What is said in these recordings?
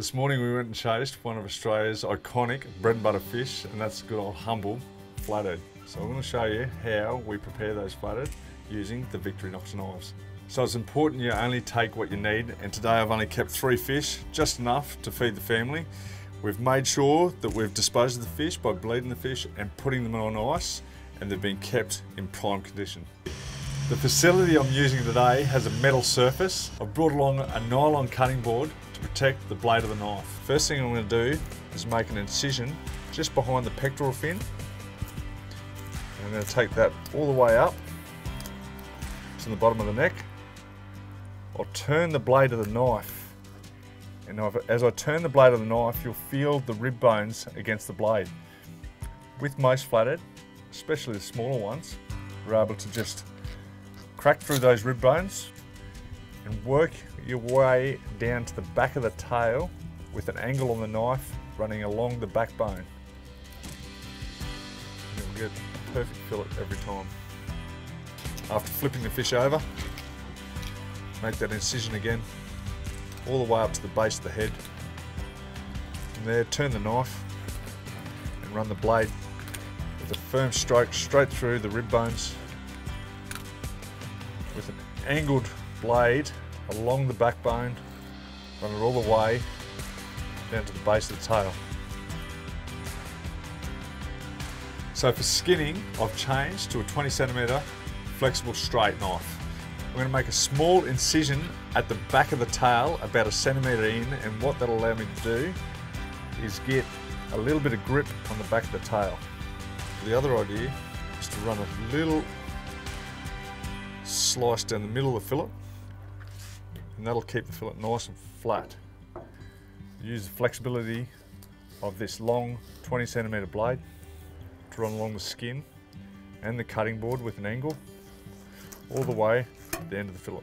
This morning we went and chased one of Australia's iconic bread and butter fish, and that's good old humble flathead. So I'm going to show you how we prepare those flathead using the Victorinox knives. So it's important you only take what you need, and today I've only kept 3 fish, just enough to feed the family. We've made sure that we've disposed of the fish by bleeding the fish and putting them on ice, and they've been kept in prime condition. The facility I'm using today has a metal surface. I've brought along a nylon cutting board to protect the blade of the knife. First thing I'm going to do is make an incision just behind the pectoral fin. I'm going to take that all the way up to the bottom of the neck. I'll turn the blade of the knife, and as I turn the blade of the knife, you'll feel the rib bones against the blade. With most flathead, especially the smaller ones, you're able to just crack through those rib bones and work your way down to the back of the tail with an angle on the knife running along the backbone. You'll get a perfect fillet every time. After flipping the fish over, make that incision again all the way up to the base of the head. From there, turn the knife and run the blade with a firm stroke straight through the rib bones with an angled blade along the backbone, run it all the way down to the base of the tail. So for skinning, I've changed to a 20cm flexible straight knife. I'm going to make a small incision at the back of the tail, about 1 centimetre in, and what that'll allow me to do is get a little bit of grip on the back of the tail. The other idea is to run a little slice down the middle of the fillet, and that'll keep the fillet nice and flat. Use the flexibility of this long 20cm blade to run along the skin and the cutting board with an angle all the way to the end of the fillet.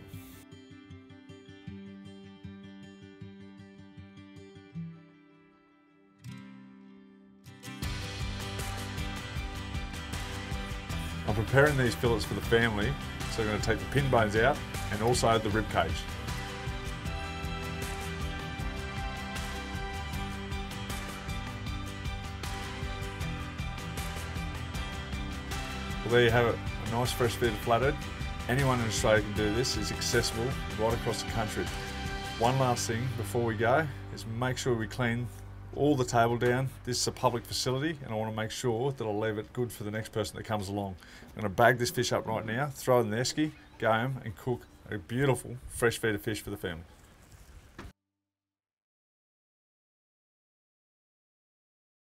I'm preparing these fillets for the family, so I'm going to take the pin bones out and also the rib cage. Well, there you have it, a nice fresh feed of flathead. Anyone in Australia can do this. It's accessible right across the country. One last thing before we go is make sure we clean all the table down. This is a public facility, and I want to make sure that I'll leave it good for the next person that comes along. I'm going to bag this fish up right now, throw it in the esky, go home and cook a beautiful fresh feed of fish for the family.